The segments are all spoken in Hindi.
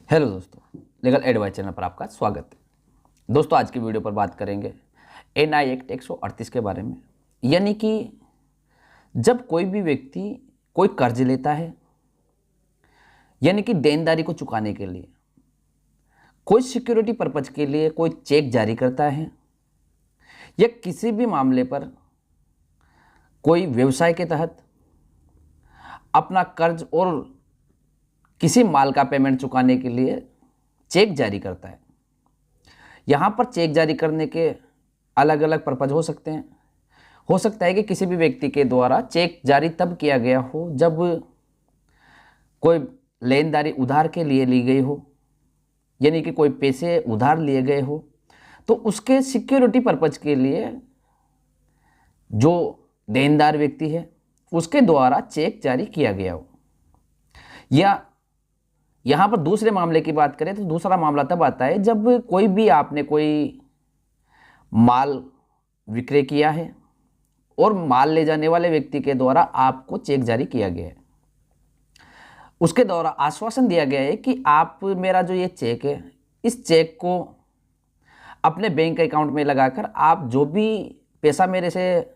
हेलो दोस्तों, लीगल एडवाइस चैनल पर आपका स्वागत है। दोस्तों, आज की वीडियो पर बात करेंगे एनआई एक्ट 138 के बारे में। यानी कि जब कोई भी व्यक्ति कोई कर्ज लेता है, यानी कि देनदारी को चुकाने के लिए, कोई सिक्योरिटी पर्पज के लिए कोई चेक जारी करता है, या किसी भी मामले पर कोई व्यवसाय के तहत अपना कर्ज और किसी माल का पेमेंट चुकाने के लिए चेक जारी करता है। यहाँ पर चेक जारी करने के अलग अलग पर्पज हो सकते हैं। हो सकता है कि किसी भी व्यक्ति के द्वारा चेक जारी तब किया गया हो जब कोई लेनदारी उधार के लिए ली गई हो, यानी कि कोई पैसे उधार लिए गए हो, तो उसके सिक्योरिटी पर्पज के लिए जो देनदार व्यक्ति है उसके द्वारा चेक जारी किया गया हो। या यहाँ पर दूसरे मामले की बात करें तो दूसरा मामला तब आता है जब कोई भी आपने कोई माल विक्रय किया है और माल ले जाने वाले व्यक्ति के द्वारा आपको चेक जारी किया गया है। उसके द्वारा आश्वासन दिया गया है कि आप मेरा जो ये चेक है, इस चेक को अपने बैंक अकाउंट में लगाकर आप जो भी पैसा मेरे से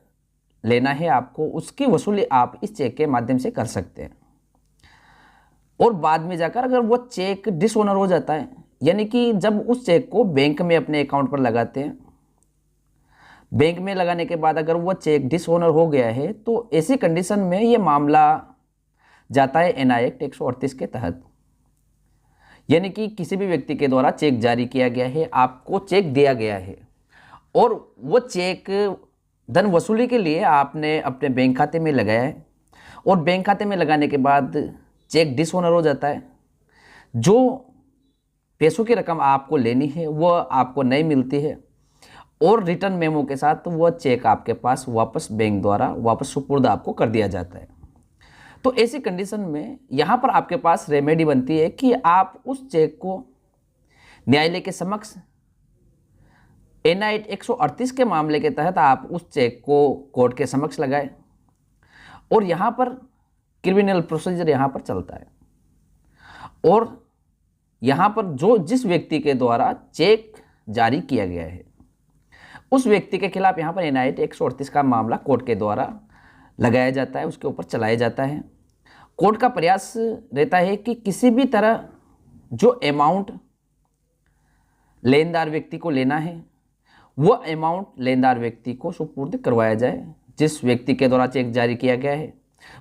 लेना है आपको, उसकी वसूली आप इस चेक के माध्यम से कर सकते हैं। और बाद में जाकर अगर वो चेक डिसऑनर हो जाता है, यानी कि जब उस चेक को बैंक में अपने अकाउंट पर लगाते हैं, बैंक में लगाने के बाद अगर वो चेक डिसऑनर हो गया है, तो ऐसी कंडीशन में ये मामला जाता है एनआई एक्ट 138 के तहत। यानी कि किसी भी व्यक्ति के द्वारा चेक जारी किया गया है, आपको चेक दिया गया है और वो चेक धन वसूली के लिए आपने अपने बैंक खाते में लगाया है, और बैंक खाते में लगाने के बाद चेक डिसऑनर हो जाता है। जो पैसों की रकम आपको लेनी है वो आपको नहीं मिलती है, और रिटर्न मेमो के साथ वो चेक आपके पास वापस बैंक द्वारा वापस सुपुर्द आपको कर दिया जाता है। तो ऐसी कंडीशन में यहाँ पर आपके पास रेमेडी बनती है कि आप उस चेक को न्यायालय के समक्ष एनआई एक्ट 138 के मामले के तहत आप उस चेक को कोर्ट के समक्ष लगाए, और यहाँ पर क्रिमिनल प्रोसीजर यहाँ पर चलता है। और यहाँ पर जिस व्यक्ति के द्वारा चेक जारी किया गया है उस व्यक्ति के खिलाफ यहाँ पर एनआई एक्ट 138 का मामला कोर्ट के द्वारा लगाया जाता है, उसके ऊपर चलाया जाता है। कोर्ट का प्रयास रहता है कि किसी भी तरह जो अमाउंट लेनदार व्यक्ति को लेना है वो अमाउंट लेनदार व्यक्ति को सुपुर्द करवाया जाए। जिस व्यक्ति के द्वारा चेक जारी किया गया है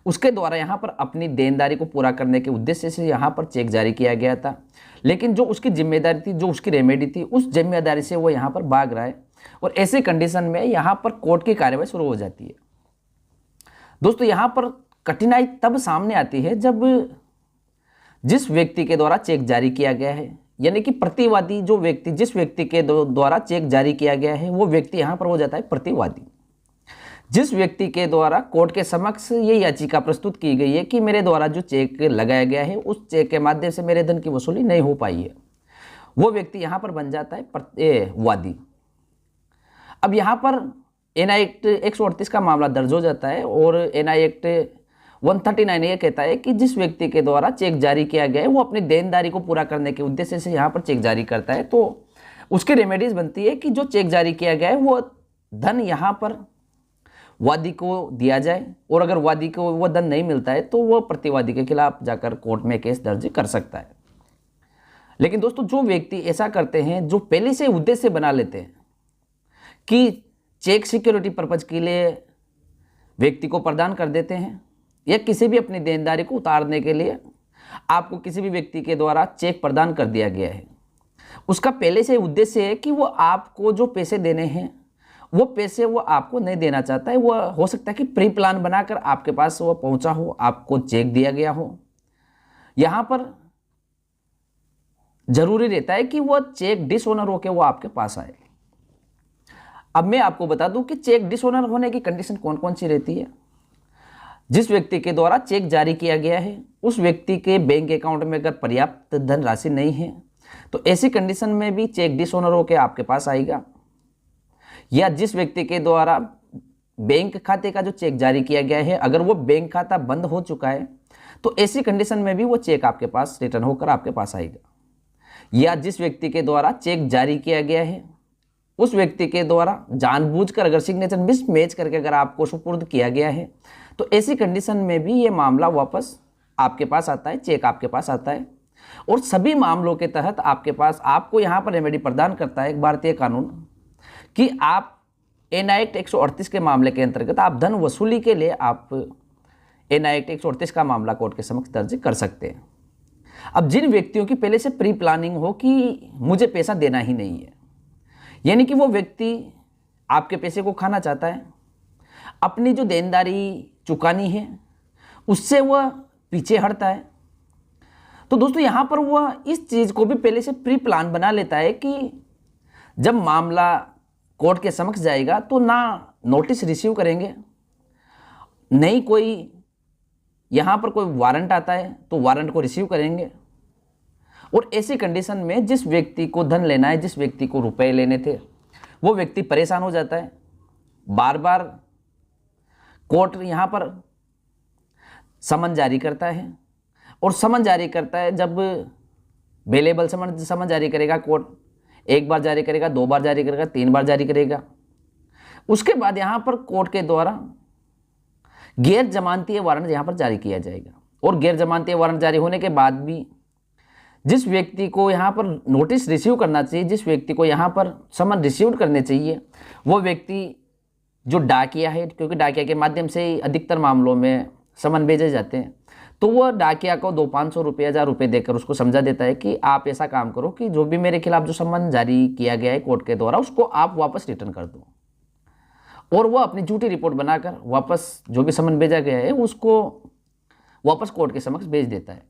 उसके द्वारा यहाँ पर अपनी देनदारी को पूरा करने के उद्देश्य से यहाँ पर चेक जारी किया गया था, लेकिन जो उसकी जिम्मेदारी थी, जो उसकी रेमेडी थी, उस जिम्मेदारी से वो यहाँ पर भाग रहा है, और ऐसे कंडीशन में यहाँ पर कोर्ट की कार्रवाई शुरू हो जाती है। दोस्तों, यहाँ पर कठिनाई तब सामने आती है जब जिस व्यक्ति के द्वारा चेक जारी किया गया है, यानी कि प्रतिवादी जो व्यक्ति, जिस व्यक्ति के द्वारा चेक जारी किया गया है, वो व्यक्ति यहाँ पर हो जाता है प्रतिवादी। जिस व्यक्ति के द्वारा कोर्ट के समक्ष ये याचिका प्रस्तुत की गई है कि मेरे द्वारा जो चेक लगाया गया है उस चेक के माध्यम से मेरे धन की वसूली नहीं हो पाई है, वो व्यक्ति यहाँ पर बन जाता है वादी। अब यहाँ पर एनआई एक्ट 138 का मामला दर्ज हो जाता है, और एनआई एक्ट 139 ये कहता है कि जिस व्यक्ति के द्वारा चेक जारी किया गया है वो अपनी देनदारी को पूरा करने के उद्देश्य से यहाँ पर चेक जारी करता है, तो उसकी रेमेडीज बनती है कि जो चेक जारी किया गया है वो धन यहाँ पर वादी को दिया जाए, और अगर वादी को वो धन नहीं मिलता है तो वो प्रतिवादी के खिलाफ जाकर कोर्ट में केस दर्ज कर सकता है। लेकिन दोस्तों, जो व्यक्ति ऐसा करते हैं, जो पहले से उद्देश्य बना लेते हैं कि चेक सिक्योरिटी पर्पज के लिए व्यक्ति को प्रदान कर देते हैं, या किसी भी अपनी देनदारी को उतारने के लिए आपको किसी भी व्यक्ति के द्वारा चेक प्रदान कर दिया गया है, उसका पहले से उद्देश्य है कि वो आपको जो पैसे देने हैं वो पैसे वो आपको नहीं देना चाहता है। वो हो सकता है कि प्री प्लान बनाकर आपके पास वो पहुंचा हो, आपको चेक दिया गया हो। यहाँ पर जरूरी रहता है कि वो चेक डिसऑनर होकर वो आपके पास आए। अब मैं आपको बता दूं कि चेक डिसऑनर होने की कंडीशन कौन कौन सी रहती है। जिस व्यक्ति के द्वारा चेक जारी किया गया है उस व्यक्ति के बैंक अकाउंट में अगर पर्याप्त धनराशि नहीं है तो ऐसी कंडीशन में भी चेक डिसऑनर होकर आपके पास आएगा। या जिस व्यक्ति के द्वारा बैंक खाते का जो चेक जारी किया गया है, अगर वो बैंक खाता बंद हो चुका है तो ऐसी कंडीशन में भी वो चेक आपके पास रिटर्न होकर आपके पास आएगा। या जिस व्यक्ति के द्वारा चेक जारी किया गया है उस व्यक्ति के द्वारा जानबूझकर अगर सिग्नेचर मिसमैच करके अगर आपको सुपुर्द किया गया है तो ऐसी कंडीशन में भी ये मामला वापस आपके पास आता है, चेक आपके पास आता है। और सभी मामलों के तहत आपको यहाँ पर रेमेडी प्रदान करता है एक भारतीय कानून कि आप एनआई एक्ट 138 के मामले के अंतर्गत आप धन वसूली के लिए आप एनआई एक्ट 138 का मामला कोर्ट के समक्ष दर्ज कर सकते हैं। अब जिन व्यक्तियों की पहले से प्री प्लानिंग हो कि मुझे पैसा देना ही नहीं है, यानी कि वो व्यक्ति आपके पैसे को खाना चाहता है, अपनी जो देनदारी चुकानी है उससे वह पीछे हटता है, तो दोस्तों यहाँ पर वह इस चीज़ को भी पहले से प्री प्लान बना लेता है कि जब मामला कोर्ट के समक्ष जाएगा तो ना नोटिस रिसीव करेंगे, नहीं कोई यहाँ पर कोई वारंट आता है तो वारंट को रिसीव करेंगे। और ऐसी कंडीशन में जिस व्यक्ति को धन लेना है, जिस व्यक्ति को रुपए लेने थे, वो व्यक्ति परेशान हो जाता है। बार बार कोर्ट यहाँ पर समन जारी करता है और समन जारी करता है, जब बेलेबल समन जारी करेगा कोर्ट, एक बार जारी करेगा, 2 बार जारी करेगा, 3 बार जारी करेगा, उसके बाद यहाँ पर कोर्ट के द्वारा गैर जमानतीय वारंट यहाँ पर जारी किया जाएगा। और गैर जमानतीय वारंट जारी होने के बाद भी जिस व्यक्ति को यहाँ पर नोटिस रिसीव करना चाहिए, जिस व्यक्ति को यहाँ पर समन रिसीव करने चाहिए, वो व्यक्ति जो डाकिया है, क्योंकि डाकिया के माध्यम से ही अधिकतर मामलों में समन भेजे जाते हैं, तो वह डाकिया को 200-500 रुपये 1000 रुपये देकर उसको समझा देता है कि आप ऐसा काम करो कि जो भी मेरे खिलाफ जो समन जारी किया गया है कोर्ट के द्वारा उसको आप वापस रिटर्न कर दो। और वह अपनी झूठी रिपोर्ट बनाकर वापस जो भी समन भेजा गया है उसको वापस कोर्ट के समक्ष भेज देता है।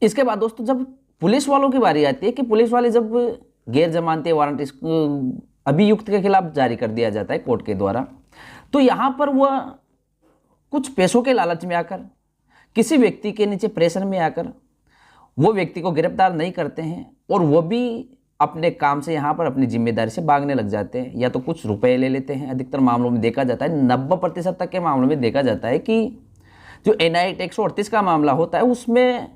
इसके बाद दोस्तों जब पुलिस वालों की बारी आती है कि पुलिस वाले जब गैर जमानती वारंट अभियुक्त के खिलाफ जारी कर दिया जाता है कोर्ट के द्वारा, तो यहाँ पर वह कुछ पैसों के लालच में आकर, किसी व्यक्ति के नीचे प्रेशर में आकर वो व्यक्ति को गिरफ्तार नहीं करते हैं और वो भी अपने काम से यहाँ पर अपनी जिम्मेदारी से भागने लग जाते हैं, या तो कुछ रुपए ले लेते हैं। अधिकतर मामलों में देखा जाता है, 90% तक के मामलों में देखा जाता है कि जो एनआई एक्ट 138 का मामला होता है उसमें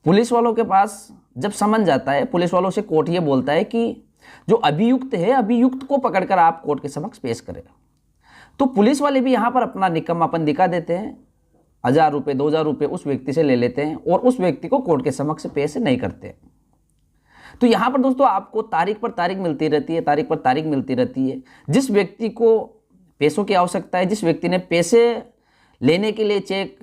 पुलिस वालों के पास जब समन जाता है, पुलिस वालों से कोर्ट ये बोलता है कि जो अभियुक्त है, अभियुक्त को पकड़कर आप कोर्ट के समक्ष पेश करें। तो पुलिस वाले भी यहाँ पर अपना निकम्मापन दिखा देते हैं, 1000 रुपये 2000 रुपये उस व्यक्ति से ले लेते हैं और उस व्यक्ति को कोर्ट के समक्ष पेश नहीं करते। तो यहाँ पर दोस्तों आपको तारीख पर तारीख मिलती रहती है, तारीख पर तारीख मिलती रहती है। जिस व्यक्ति को पैसों की आवश्यकता है, जिस व्यक्ति ने पैसे लेने के लिए चेक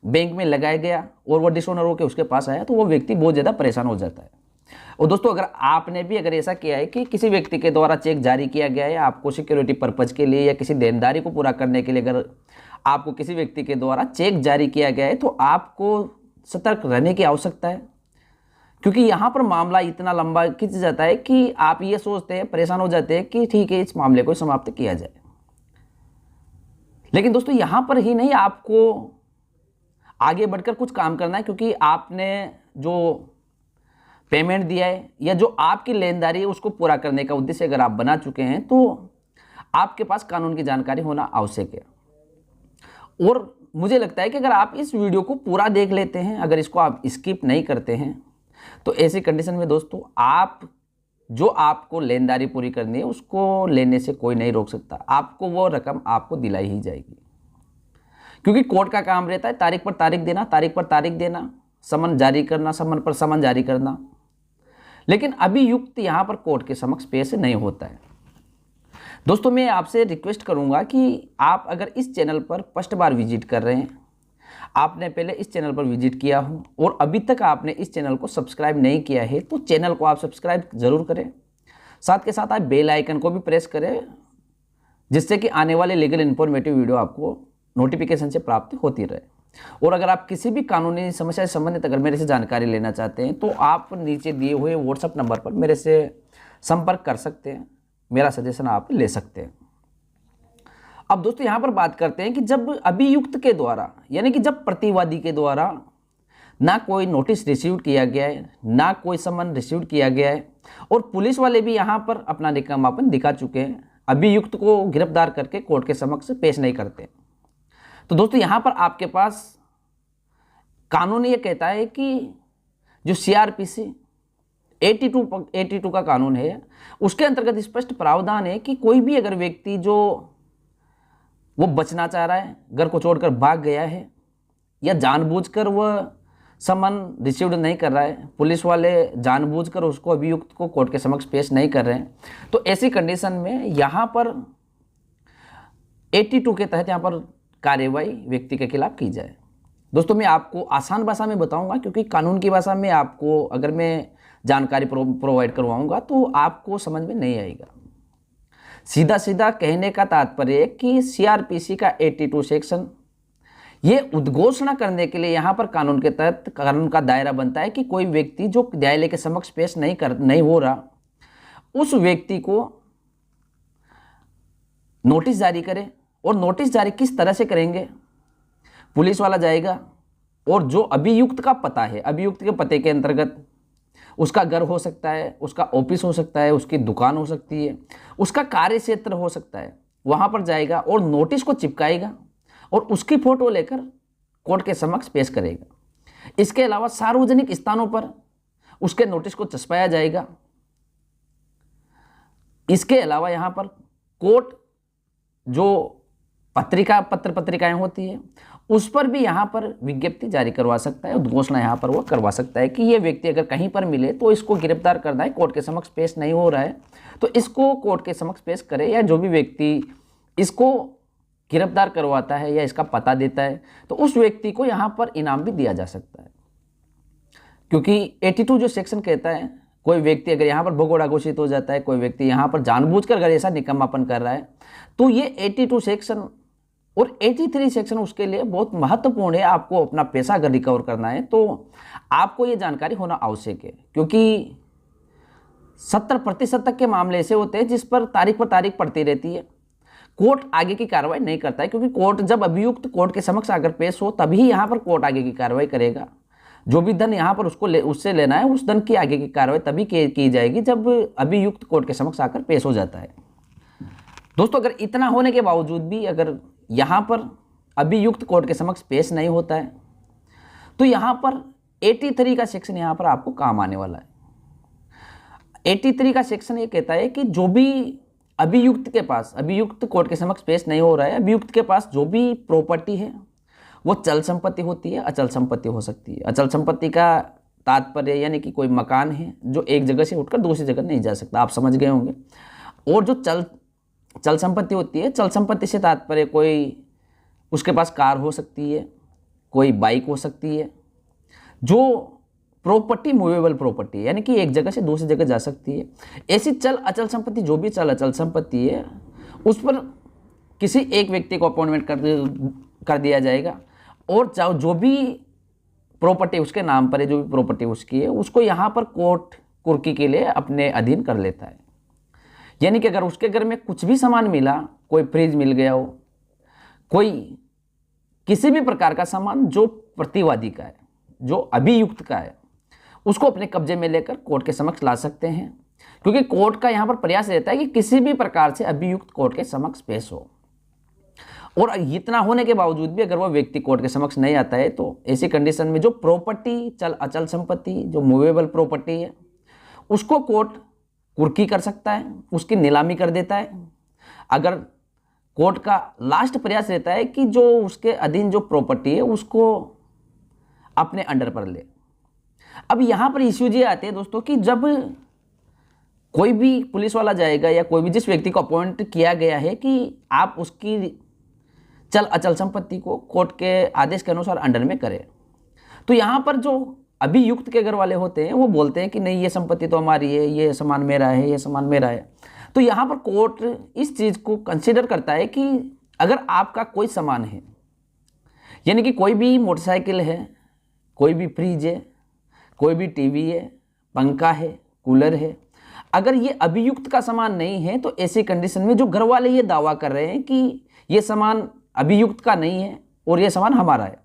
बैंक में लगाया गया और वो डिसऑनर होकर उसके पास आया, तो वो व्यक्ति बहुत ज़्यादा परेशान हो जाता है। और दोस्तों अगर आपने भी अगर ऐसा किया है कि किसी व्यक्ति के द्वारा चेक जारी किया गया है, आपको सिक्योरिटी पर्पज के लिए या किसी देनदारी को पूरा करने के लिए अगर आपको किसी व्यक्ति के द्वारा चेक जारी किया गया है, तो आपको सतर्क रहने की आवश्यकता है, क्योंकि यहाँ पर मामला इतना लंबा खिंच जाता है कि आप ये सोचते हैं, परेशान हो जाते हैं कि ठीक है इस मामले को समाप्त किया जाए। लेकिन दोस्तों यहाँ पर ही नहीं, आपको आगे बढ़कर कुछ काम करना है, क्योंकि आपने जो पेमेंट दिया है या जो आपकी लेनदारी है उसको पूरा करने का उद्देश्य अगर आप बना चुके हैं तो आपके पास कानून की जानकारी होना आवश्यक है। और मुझे लगता है कि अगर आप इस वीडियो को पूरा देख लेते हैं, अगर इसको आप स्किप नहीं करते हैं, तो ऐसी कंडीशन में दोस्तों आप जो आपको लेनदारी पूरी करनी है उसको लेने से कोई नहीं रोक सकता। आपको वो रकम आपको दिलाई ही जाएगी, क्योंकि कोर्ट का काम रहता है तारीख पर तारीख देना, तारीख पर तारीख देना, समन जारी करना, समन पर समन जारी करना। लेकिन अभियुक्त यहाँ पर कोर्ट के समक्ष पेश नहीं होता है। दोस्तों मैं आपसे रिक्वेस्ट करूँगा कि आप अगर इस चैनल पर फर्स्ट बार विजिट कर रहे हैं, आपने पहले इस चैनल पर विजिट किया हो और अभी तक आपने इस चैनल को सब्सक्राइब नहीं किया है, तो चैनल को आप सब्सक्राइब ज़रूर करें। साथ के साथ आप बेल आइकन को भी प्रेस करें, जिससे कि आने वाले लीगल इन्फॉर्मेटिव वीडियो आपको नोटिफिकेशन से प्राप्त होती रहे। और अगर आप किसी भी कानूनी समस्या से संबंधित अगर मेरे से जानकारी लेना चाहते हैं, तो आप नीचे दिए हुए व्हाट्सएप नंबर पर मेरे से संपर्क कर सकते हैं, मेरा सजेशन आप ले सकते हैं। अब दोस्तों यहाँ पर बात करते हैं कि जब अभियुक्त के द्वारा, यानी कि जब प्रतिवादी के द्वारा ना कोई नोटिस रिसीव किया गया है, ना कोई समन रिसीव किया गया है, और पुलिस वाले भी यहाँ पर अपना निकम्मापन दिखा चुके हैं, अभियुक्त को गिरफ्तार करके कोर्ट के समक्ष पेश नहीं करते, तो दोस्तों यहाँ पर आपके पास कानून ये कहता है कि जो CRPC 82 का कानून है, उसके अंतर्गत स्पष्ट प्रावधान है कि कोई भी अगर व्यक्ति जो वो बचना चाह रहा है, घर को छोड़कर भाग गया है, या जानबूझकर वह समन रिसीव्ड नहीं कर रहा है, पुलिस वाले जानबूझकर उसको अभियुक्त को कोर्ट के समक्ष पेश नहीं कर रहे हैं, तो ऐसी कंडीशन में यहाँ पर 82 के तहत यहाँ पर कार्यवाही व्यक्ति के खिलाफ की जाए। दोस्तों मैं आपको आसान भाषा में बताऊंगा, क्योंकि कानून की भाषा में आपको अगर मैं जानकारी प्रोवाइड करवाऊंगा तो आपको समझ में नहीं आएगा। सीधा सीधा कहने का तात्पर्य है कि CRPC का 82 सेक्शन ये उद्घोषणा करने के लिए यहाँ पर कानून के तहत कानून का दायरा बनता है कि कोई व्यक्ति जो न्यायालय के समक्ष पेश नहीं हो रहा, उस व्यक्ति को नोटिस जारी करे। और नोटिस जारी किस तरह से करेंगे? पुलिस वाला जाएगा और जो अभियुक्त का पता है, अभियुक्त के पते के अंतर्गत उसका घर हो सकता है, उसका ऑफिस हो सकता है, उसकी दुकान हो सकती है, उसका कार्य क्षेत्र हो सकता है, वहाँ पर जाएगा और नोटिस को चिपकाएगा और उसकी फोटो लेकर कोर्ट के समक्ष पेश करेगा। इसके अलावा सार्वजनिक स्थानों पर उसके नोटिस को चस्पाया जाएगा। इसके अलावा यहाँ पर कोर्ट जो पत्रिकाएं होती है उस पर भी यहाँ पर विज्ञप्ति जारी करवा सकता है, उद्घोषणा यहाँ पर वो करवा सकता है कि ये व्यक्ति अगर कहीं पर मिले तो इसको गिरफ्तार करना है, कोर्ट के समक्ष पेश नहीं हो रहा है तो इसको कोर्ट के समक्ष पेश करे, या जो भी व्यक्ति इसको गिरफ्तार करवाता है या इसका पता देता है तो उस व्यक्ति को यहाँ पर इनाम भी दिया जा सकता है। क्योंकि 82 जो सेक्शन कहता है, कोई व्यक्ति अगर यहाँ पर भगोड़ा घोषित हो जाता है, कोई व्यक्ति यहाँ पर जानबूझकर अगर ऐसा निकम्मापन कर रहा है, तो ये 82 सेक्शन और 83 सेक्शन उसके लिए बहुत महत्वपूर्ण है। आपको अपना पैसा अगर रिकवर करना है तो आपको ये जानकारी होना आवश्यक है, क्योंकि 70% तक के मामले ऐसे होते हैं जिस पर तारीख पड़ती रहती है, कोर्ट आगे की कार्रवाई नहीं करता है। क्योंकि कोर्ट जब अभियुक्त कोर्ट के समक्ष अगर पेश हो तभी यहाँ पर कोर्ट आगे की कार्रवाई करेगा। जो भी धन यहाँ पर उससे लेना है, उस धन की आगे की कार्रवाई तभी की जाएगी जब अभियुक्त कोर्ट के समक्ष आकर पेश हो जाता है। दोस्तों अगर इतना होने के बावजूद भी अगर यहाँ पर अभियुक्त कोर्ट के समक्ष पेश नहीं होता है तो यहाँ पर 83 का सेक्शन यहाँ पर आपको काम आने वाला है। 83 का सेक्शन ये कहता है कि जो भी अभियुक्त कोर्ट के समक्ष पेश नहीं हो रहा है, अभियुक्त के पास जो भी प्रॉपर्टी है वो चल संपत्ति होती है, अचल संपत्ति हो सकती है। अचल संपत्ति का तात्पर्य यानी कि कोई मकान है जो एक जगह से उठकर दूसरी जगह नहीं जा सकता, आप समझ गए होंगे। और जो चल संपत्ति होती है, चल संपत्ति से तात्पर्य कोई उसके पास कार हो सकती है, कोई बाइक हो सकती है। जो प्रॉपर्टी मूवेबल प्रॉपर्टी है यानी कि एक जगह से दूसरी जगह जा सकती है। ऐसी चल अचल संपत्ति, जो भी चल अचल संपत्ति है उस पर किसी एक व्यक्ति को अपॉइंटमेंट कर दिया जाएगा और जो भी प्रॉपर्टी उसके नाम पर है, जो भी प्रॉपर्टी उसकी है, उसको यहाँ पर कोर्ट कुर्की के लिए अपने अधीन कर लेता है। यानी कि अगर उसके घर में कुछ भी सामान मिला, कोई फ्रिज मिल गया हो, कोई किसी भी प्रकार का सामान जो प्रतिवादी का है, जो अभियुक्त का है, उसको अपने कब्जे में लेकर कोर्ट के समक्ष ला सकते हैं। क्योंकि कोर्ट का यहाँ पर प्रयास रहता है कि किसी भी प्रकार से अभियुक्त कोर्ट के समक्ष पेश हो। और इतना होने के बावजूद भी अगर वह व्यक्ति कोर्ट के समक्ष नहीं आता है तो ऐसी कंडीशन में जो प्रॉपर्टी चल अचल संपत्ति, जो मूवेबल प्रॉपर्टी है, उसको कोर्ट कुर्की कर सकता है, उसकी नीलामी कर देता है। अगर कोर्ट का लास्ट प्रयास रहता है कि जो उसके अधीन जो प्रॉपर्टी है उसको अपने अंडर पर ले। अब यहाँ पर इश्यूज ये आते हैं दोस्तों कि जब कोई भी पुलिस वाला जाएगा या कोई भी जिस व्यक्ति को अपॉइंट किया गया है कि आप उसकी चल अचल संपत्ति को कोर्ट के आदेश के अनुसार अंडर में करें, तो यहाँ पर जो अभियुक्त के घर वाले होते हैं वो बोलते हैं कि नहीं ये संपत्ति तो हमारी है, ये सामान मेरा है, ये सामान मेरा है। तो यहाँ पर कोर्ट इस चीज़ को कंसिडर करता है कि अगर आपका कोई सामान है, यानी कि कोई भी मोटरसाइकिल है, कोई भी फ्रिज है, कोई भी टीवी है, पंखा है, कूलर है, अगर ये अभियुक्त का सामान नहीं है तो ऐसी कंडीशन में जो घर वाले ये दावा कर रहे हैं कि ये सामान अभियुक्त का नहीं है और ये सामान हमारा है,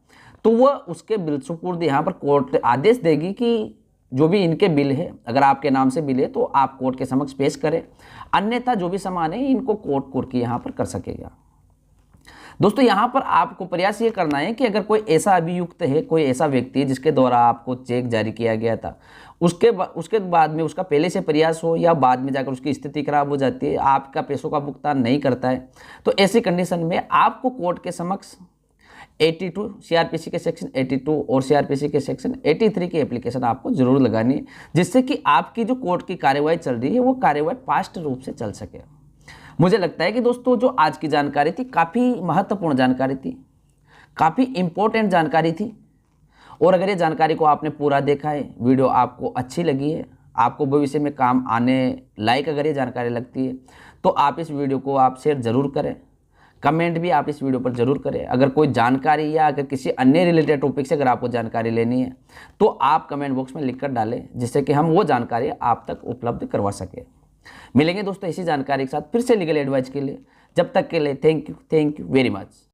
तो वह उसके बिल सुपुर्द यहाँ पर कोर्ट आदेश देगी कि जो भी इनके बिल है, अगर आपके नाम से बिल है तो आप कोर्ट के समक्ष पेश करें, अन्यथा जो भी सामान है इनको कोर्ट कुर्की यहाँ पर कर सकेगा। दोस्तों यहाँ पर आपको प्रयास ये करना है कि अगर कोई ऐसा अभियुक्त है, कोई ऐसा व्यक्ति है जिसके द्वारा आपको चेक जारी किया गया था, उसके बाद में उसका पहले से प्रयास हो या बाद में जाकर उसकी स्थिति खराब हो जाती है, आपका पैसों का भुगतान नहीं करता है, तो ऐसी कंडीशन में आपको कोर्ट के समक्ष 82 सीआरपीसी के सेक्शन 82 और सीआरपीसी के सेक्शन 83 की एप्लीकेशन आपको जरूर लगानी है, जिससे कि आपकी जो कोर्ट की कार्यवाही चल रही है वो कार्यवाही फास्ट रूप से चल सके। मुझे लगता है कि दोस्तों जो आज की जानकारी थी काफ़ी महत्वपूर्ण जानकारी थी, काफ़ी इम्पोर्टेंट जानकारी थी, और अगर ये जानकारी को आपने पूरा देखा है, वीडियो आपको अच्छी लगी है, आपको भविष्य में काम आने लायक अगर ये जानकारी लगती है, तो आप इस वीडियो को आप शेयर ज़रूर करें, कमेंट भी आप इस वीडियो पर ज़रूर करें। अगर कोई जानकारी या अगर किसी अन्य रिलेटेड टॉपिक से अगर आपको जानकारी लेनी है तो आप कमेंट बॉक्स में लिख कर डालें, जिससे कि हम वो जानकारी आप तक उपलब्ध करवा सकें। मिलेंगे दोस्तों इसी जानकारी के साथ फिर से लीगल एडवाइस के लिए। जब तक के लिए थैंक यू वेरी मच।